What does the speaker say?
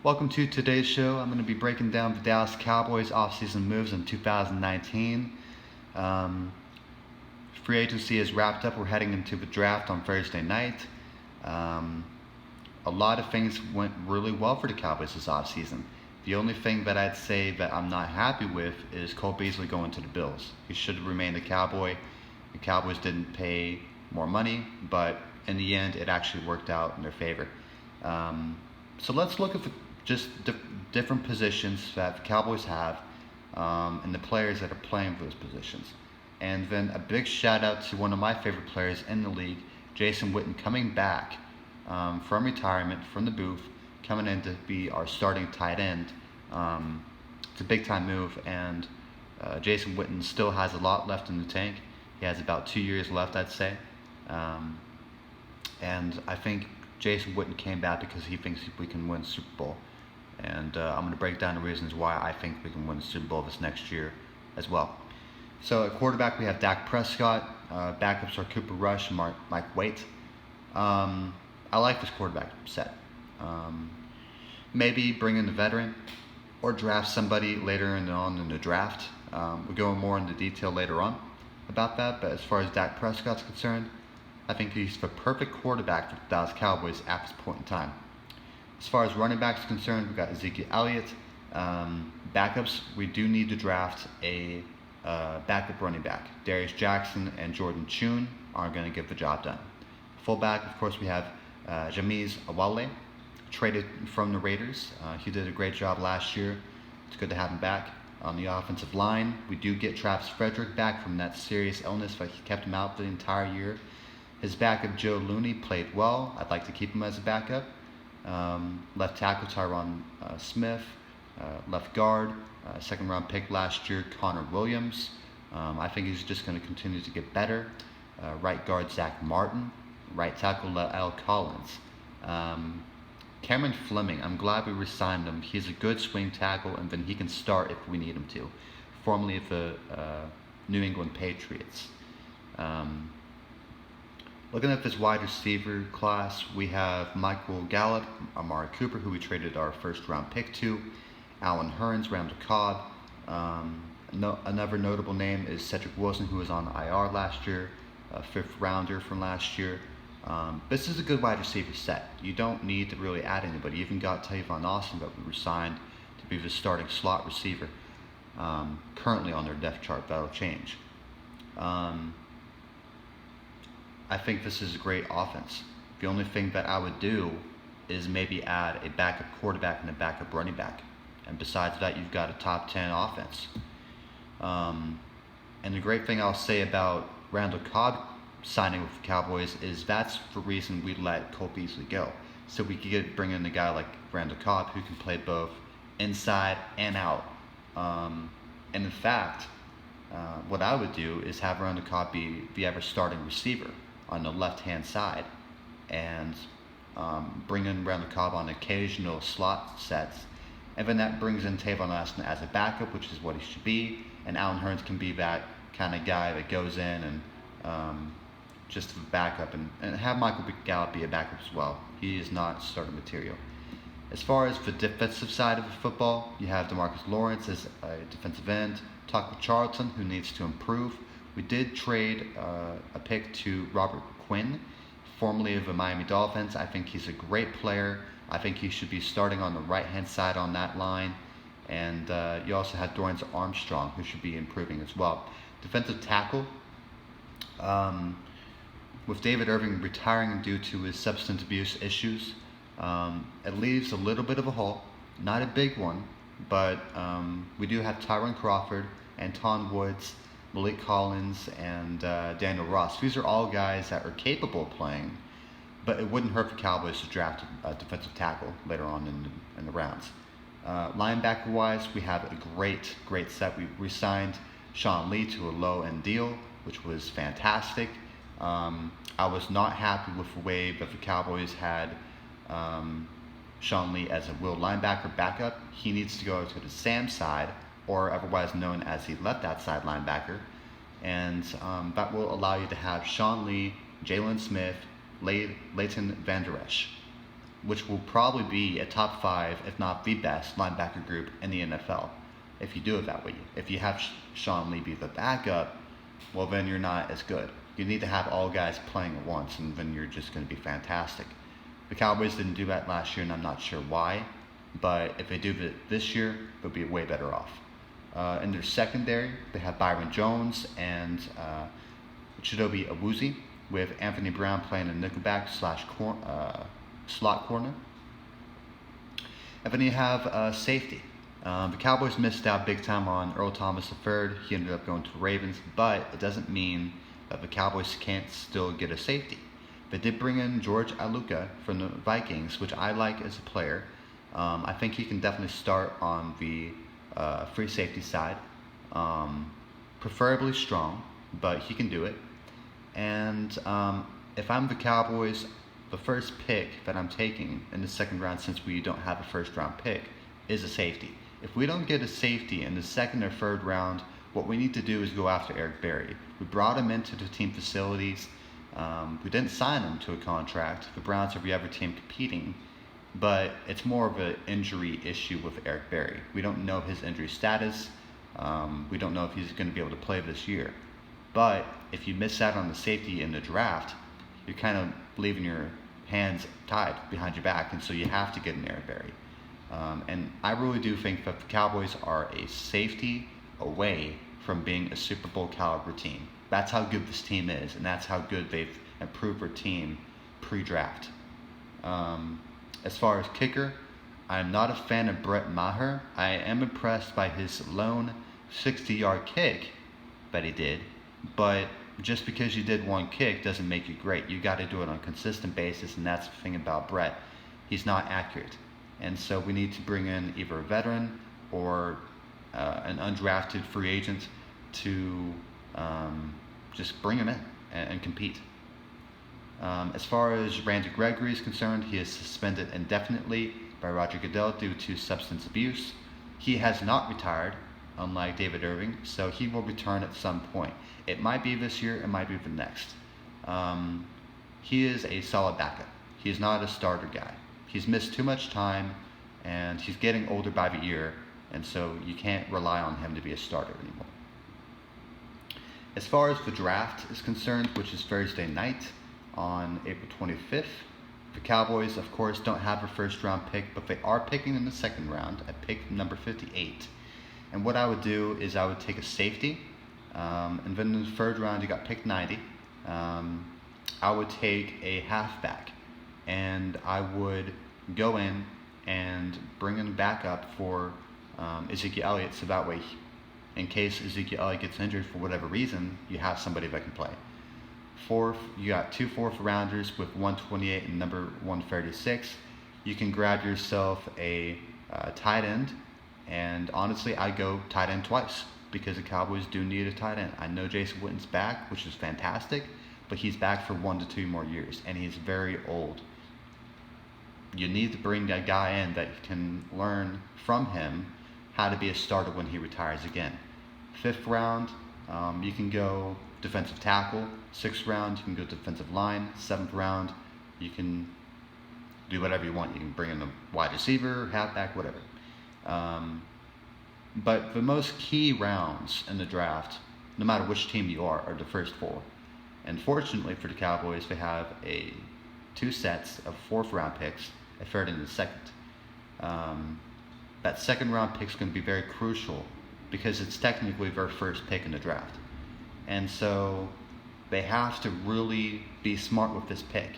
Welcome to today's show. I'm going to be breaking down the Dallas Cowboys offseason moves in 2019. Um, Free agency is wrapped up. We're heading into the draft on Thursday night. Um, a lot of things went really well for the Cowboys this offseason. The only thing that I'd say that I'm not happy with is Cole Beasley going to the Bills. He should have remained a Cowboy. The Cowboys didn't pay more money, but in the end, it actually worked out in their favor. So let's look at different positions that the Cowboys have and the players that are playing for those positions. And then a big shout out to one of my favorite players in the league, Jason Witten, coming back from retirement from the booth, coming in to be our starting tight end. It's a big time move, and Jason Witten still has a lot left in the tank. He has about 2 years left, I'd say. And I think Jason Witten came back because he thinks we can win Super Bowl. And I'm going to break down the reasons why I think we can win the Super Bowl this next year as well. So at quarterback, we have Dak Prescott. Backups are Cooper Rush and Mike Waite. I like this quarterback set. Maybe bring in the veteran or draft somebody later on in the draft. We'll go more into detail later on about that. But as far as Dak Prescott's concerned, I think he's the perfect quarterback for the Dallas Cowboys at this point in time. As far as running backs concerned, we've got Ezekiel Elliott. Backups, we do need to draft a backup running back. Darius Jackson and Jordan Chune are going to get the job done. Fullback, of course, we have Jameez Awale, traded from the Raiders. He did a great job last year. It's good to have him back. On the offensive line, we do get Travis Frederick back from that serious illness that kept him out the entire year. His backup, Joe Looney, played well. I'd like to keep him as a backup. Left tackle, Tyron Smith. Left guard, second round pick last year, Connor Williams. I think he's just going to continue to get better. Right guard, Zach Martin. Right tackle, L. Collins. Cameron Fleming, I'm glad we re-signed him. He's a good swing tackle, and then he can start if we need him to. Formerly of the New England Patriots. Looking at this wide receiver class, we have Michael Gallup, Amari Cooper, who we traded our first round pick to, Alan Hearns, Randall Cobb. Another notable name is Cedric Wilson, who was on IR last year, a fifth rounder from last year. This is a good wide receiver set. You don't need to really add anybody. You even got Tavon Austin that we signed to be the starting slot receiver. Currently on their depth chart, that'll change. I think this is a great offense. The only thing that I would do is maybe add a backup quarterback and a backup running back. And besides that, you've got a top 10 offense. And the great thing I'll say about Randall Cobb signing with the Cowboys is that's the reason we let Cole Beasley go. So we could bring in a guy like Randall Cobb who can play both inside and out. And in fact, what I would do is have Randall Cobb be the ever starting receiver on the left-hand side, and bring in Randall Cobb on occasional slot sets, and then that brings in Tavon Austin as a backup, which is what he should be, and Alan Hearns can be that kind of guy that goes in and just a backup, and have Michael Gallup be a backup as well. He is not starting material. As far as the defensive side of the football, you have DeMarcus Lawrence as a defensive end, Taco Charlton, who needs to improve. We did trade a pick to Robert Quinn, formerly of the Miami Dolphins. I think he's a great player. I think he should be starting on the right-hand side on that line. And you also have Dorrance Armstrong, who should be improving as well. Defensive tackle, with David Irving retiring due to his substance abuse issues, it leaves a little bit of a hole. Not a big one, but we do have Tyron Crawford, Anton Woods, Malik Collins, and Daniel Ross. These are all guys that are capable of playing, but it wouldn't hurt the Cowboys to draft a defensive tackle later on in the rounds. Linebacker-wise, we have a great set. We re-signed Sean Lee to a low-end deal, which was fantastic. I was not happy with the way that the Cowboys had Sean Lee as a will linebacker backup. He needs to go to the Sam side, or otherwise known as the left outside linebacker, and that will allow you to have Sean Lee, Jalen Smith, Leighton Vander Esch. which will probably be a top 5, if not the best, linebacker group in the NFL. If you do it that way, if you have Sean Lee be the backup, well, then you're not as good. You need to have all guys playing at once, and then you're just going to be fantastic. The Cowboys didn't do that last year, and I'm not sure why, but if they do it this year, they'll be way better off. In their secondary, they have Byron Jones and Chidobe Awuzie, with Anthony Brown playing a nickelback / slot corner. And then you have safety. The Cowboys missed out big time on Earl Thomas III. He ended up going to the Ravens, but it doesn't mean that the Cowboys can't still get a safety. They did bring in George Aluka from the Vikings, which I like as a player. I think he can definitely start on the free safety side. Preferably strong, but he can do it. And if I'm the Cowboys, the first pick that I'm taking in the second round, since we don't have a first round pick, is a safety. If we don't get a safety in the second or third round, what we need to do is go after Eric Berry. We brought him into the team facilities. We didn't sign him to a contract. The Browns are the other team competing, but it's more of an injury issue with Eric Berry. We don't know his injury status. We don't know if he's going to be able to play this year. But if you miss out on the safety in the draft, you're kind of leaving your hands tied behind your back, and so you have to get an Eric Berry. And I really do think that the Cowboys are a safety away from being a Super Bowl caliber team. That's how good this team is, and that's how good they've improved their team pre-draft. As far as kicker, I'm not a fan of Brett Maher. I am impressed by his lone 60-yard kick that he did, but just because you did one kick doesn't make you great. You got to do it on a consistent basis, and that's the thing about Brett. He's not accurate. And so we need to bring in either a veteran or an undrafted free agent to just bring him in and compete. As far as Randy Gregory is concerned, he is suspended indefinitely by Roger Goodell due to substance abuse. He has not retired, unlike David Irving, so he will return at some point. It might be this year, it might be the next. He is a solid backup. He's not a starter guy. He's missed too much time, and he's getting older by the year, and so you can't rely on him to be a starter anymore. As far as the draft is concerned, which is Thursday night on April 25th, the Cowboys, of course, don't have a first round pick, but they are picking in the second round at pick number 58. And what I would do is I would take a safety, and then in the third round you got pick 90. I would take a halfback, and I would go in and bring in backup for Ezekiel Elliott, so that way, in case Ezekiel Elliott gets injured for whatever reason, you have somebody that can play. Fourth, you got 2 fourth-rounders with 128 and number 136. You can grab yourself a tight end, and honestly, I go tight end twice because the Cowboys do need a tight end. I know Jason Witten's back, which is fantastic, but he's back for 1 to 2 more years, and he's very old. You need to bring a guy in that can learn from him how to be a starter when he retires again. 5th round, you can go defensive tackle. 6th round, you can go defensive line. 7th round, you can do whatever you want. You can bring in a wide receiver, halfback, whatever. But the most key rounds in the draft, no matter which team you are the first 4. And fortunately for the Cowboys, they have 2 sets of 4th round picks, a 3rd and a 2nd. That 2nd round pick is going to be very crucial because it's technically their first pick in the draft. And so they have to really be smart with this pick.